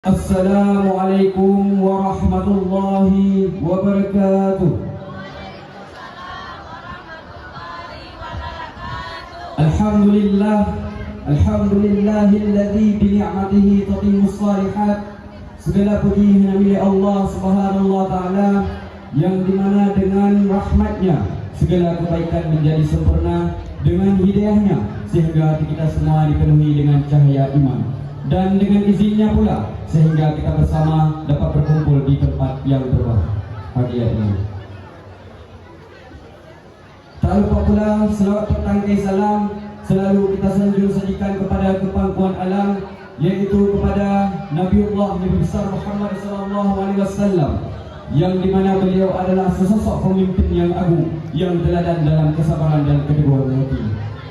Assalamualaikum warahmatullahi wabarakatuh. Alhamdulillahilladzi bi ni'matihi tatimmus shalihat. Segala puji hanya milik Allah Subhanahu wa taala yang dimana dengan rahmatnya segala kebaikan menjadi sempurna, dengan hidayahnya sehingga kita semua dipenuhi dengan cahaya iman, dan dengan izinnya pula sehingga kita bersama dapat berkumpul di tempat yang berbahagia ini. Tak lupa pula selawat bertangkai salam selalu kita sajikan kepada kepangkuan alam, yaitu kepada Nabiullah Nabi besar Muhammad SAW, yang dimana beliau adalah sesosok pemimpin yang agung, yang teladan dalam kesabaran dan keteguhan hati.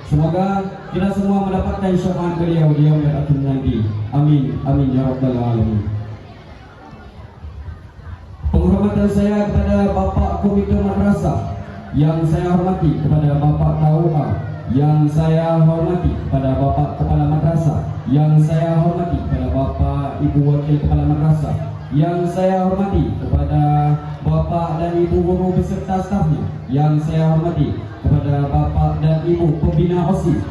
Semoga kita semua mendapatkan syafaat beliau di yaumil akhir nanti. Amin, amin ya rabbal alamin. Penghormatan saya kepada Bapak Komite Madrasah, yang saya hormati kepada Bapak KUA, yang saya hormati kepada Bapak Kepala Madrasah, yang saya hormati kepada Bapak Ibu Wakil Kepala Madrasah, yang saya hormati kepada Bapak dan Ibu guru beserta stafnya, yang saya hormati kepada Bapak dan Ibu pembina OSIS,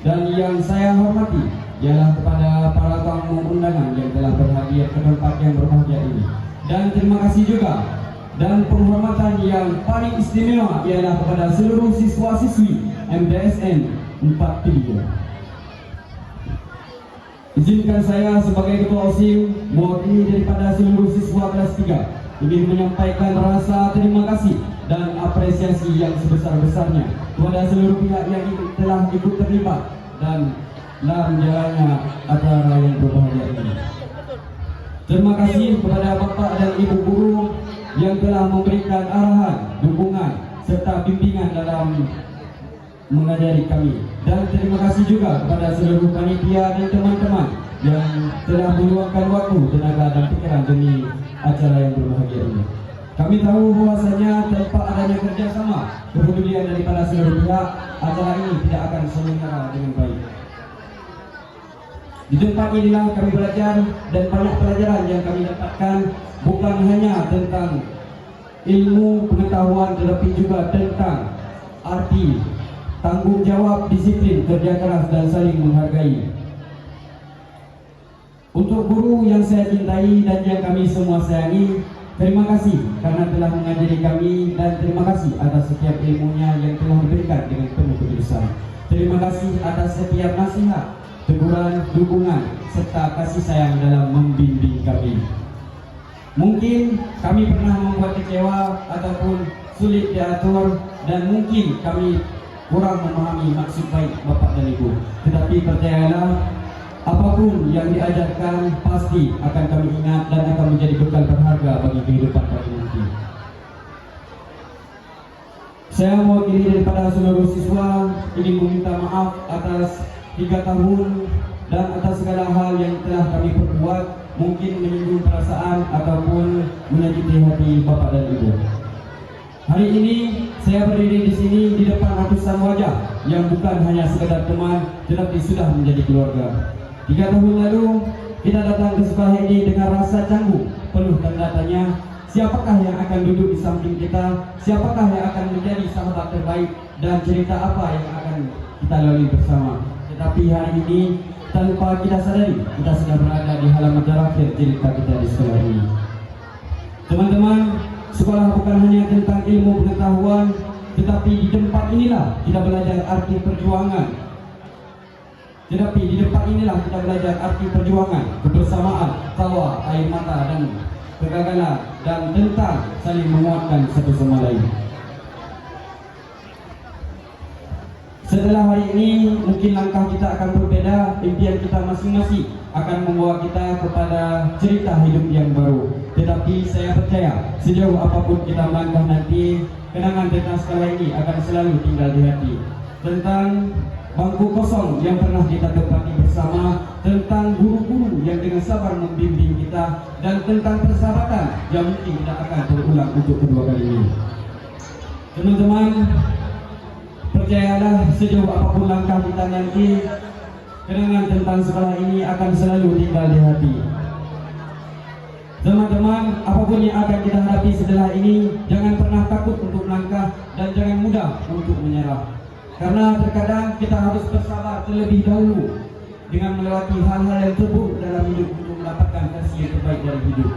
dan yang saya hormati ialah kepada para tamu undangan yang telah berhadiah ke tempat yang berbahagia ini. Dan terima kasih juga dan penghormatan yang paling istimewa ialah kepada seluruh siswa-siswi MTSN 43. Izinkan saya sebagai Ketua OSIS mewakili daripada seluruh siswa kelas 3 ingin menyampaikan rasa terima kasih dan apresiasi yang sebesar-besarnya kepada seluruh pihak yang telah ikut terlibat dan dalam jalannya acara yang berbahagia ini. Terima kasih kepada Bapak dan Ibu guru yang telah memberikan arahan, dukungan serta bimbingan dalam mengajari kami, dan terima kasih juga kepada seluruh panitia dan teman-teman yang telah meluangkan waktu, tenaga dan pikiran demi acara yang berbahagia ini. Kami tahu bahwasanya tanpa adanya kerjasama kepedulian daripada seluruh pihak, acara ini tidak akan terselenggara dengan baik. Di tempat inilah kami belajar, dan banyak pelajaran yang kami dapatkan bukan hanya tentang ilmu pengetahuan, tetapi juga tentang arti tanggung jawab, disiplin, kerja keras dan saling menghargai. Untuk guru yang saya cintai dan yang kami semua sayangi, terima kasih karena telah mengajari kami, dan terima kasih atas setiap ilmunya yang telah diberikan dengan penuh ketulusan. Terima kasih atas setiap nasihat, teguran, dukungan serta kasih sayang dalam membimbing kami. Mungkin kami pernah membuat kecewa ataupun sulit diatur, dan mungkin kami kurang memahami maksud baik Bapak dan Ibu. Tetapi percayalah, apapun yang diajarkan pasti akan kami ingat dan akan menjadi bekal berharga bagi kehidupan kami nanti. Saya mewakili daripada seluruh siswa ingin meminta maaf atas 3 tahun dan atas segala hal yang telah kami perbuat, mungkin menyinggung perasaan ataupun menyakiti hati Bapak dan Ibu. Hari ini saya berdiri di sini di depan ratusan wajah yang bukan hanya sekedar teman, tetapi sudah menjadi keluarga. 3 tahun lalu kita datang ke sekolah ini dengan rasa canggung, penuh tanda tanya, siapakah yang akan duduk di samping kita, siapakah yang akan menjadi sahabat terbaik, dan cerita apa yang akan kita lalui bersama. Tetapi hari ini tanpa kita sadari, kita sudah berada di halaman terakhir cerita kita di sekolah ini. Teman-teman, sekolah bukan hanya tentang ilmu pengetahuan, tetapi di tempat inilah kita belajar arti perjuangan. Kebersamaan, tawa, air mata dan kegagalan, dan tentang saling menguatkan satu sama lain. Setelah hari ini, mungkin langkah kita akan berbeda, impian kita masing-masing akan membawa kita kepada cerita hidup yang baru. Tetapi saya percaya, sejauh apapun kita melangkah nanti, kenangan tentang sekolah ini akan selalu tinggal di hati. Tentang bangku kosong yang pernah kita tempati bersama, tentang guru-guru yang dengan sabar membimbing kita, dan tentang persahabatan yang mungkin tidak akan terulang untuk kedua kalinya. Teman-teman, percayalah, sejauh apapun langkah kita nanti, kenangan tentang sekolah ini akan selalu tinggal di hati. Teman-teman, apapun yang akan kita hadapi setelah ini, jangan pernah takut untuk melangkah dan jangan mudah untuk menyerah. Karena terkadang kita harus bersabar terlebih dahulu dengan melewati hal-hal yang terburuk dalam hidup untuk mendapatkan versi yang terbaik dari hidup.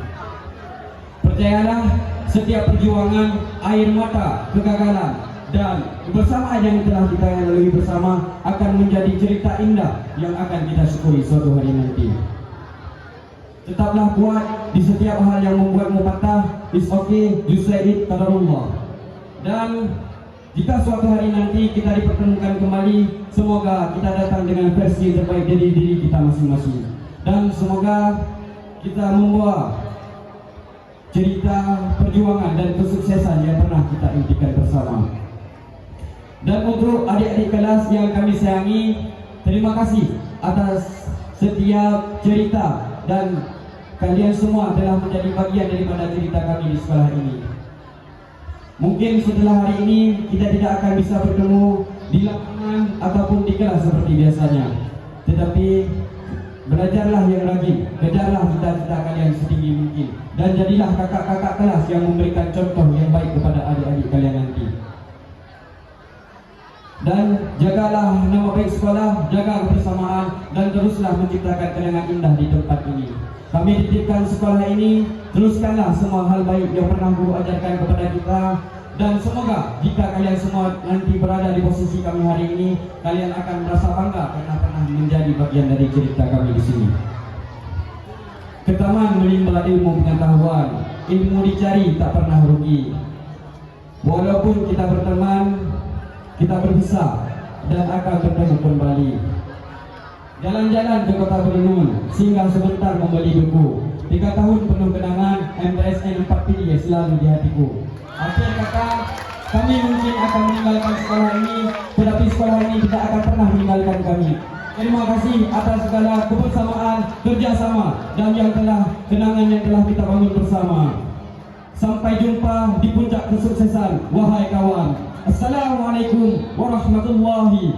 Percayalah, setiap perjuangan, air mata, kegagalan, dan kebersamaan yang telah kita lalui bersama akan menjadi cerita indah yang akan kita syukuri suatu hari nanti. Tetaplah kuat di setiap hal yang membuatmu patah. It's okay, you said it, qadarullah. Dan jika suatu hari nanti kita dipertemukan kembali, semoga kita datang dengan versi terbaik dari diri kita masing-masing. Dan semoga kita membawa cerita perjuangan dan kesuksesan yang pernah kita impikan bersama. Dan untuk adik-adik kelas yang kami sayangi, terima kasih atas setiap cerita dan kalian semua telah menjadi bagian daripada cerita kami di sekolah ini. Mungkin setelah hari ini kita tidak akan bisa bertemu di lapangan ataupun di kelas seperti biasanya. Tetapi belajarlah yang rajin, kejarlah cita-cita kalian setinggi mungkin, dan jadilah kakak-kakak kelas yang memberikan contoh yang baik kepada adik-adik kalian nanti. Dan jagalah nama baik sekolah, jaga kebersamaan, dan teruslah menciptakan kenangan indah di tempat ini. Kami titipkan sekolah ini, teruskanlah semua hal baik yang pernah guru ajarkan kepada kita. Dan semoga jika kalian semua nanti berada di posisi kami hari ini, kalian akan merasa bangga karena pernah menjadi bagian dari cerita kami di sini. Ketaman menimba ilmu pengetahuan, ilmu dicari tak pernah rugi. Walaupun kita berteman, kita berpisah dan akan bertemu kembali. Jalan-jalan ke kota Berenun, singgah sebentar membeli buku. 3 tahun penuh kenangan, MTSN 4 pilih selalu di hatiku. Akhir kata, kami mungkin akan meninggalkan sekolah ini, tetapi sekolah ini tidak akan pernah meninggalkan kami. Terima kasih atas segala kebersamaan, kerjasama, dan kenangan yang telah kita bangun bersama. Sampai jumpa di puncak kesuksesan, wahai kawan. Assalamualaikum warahmatullahi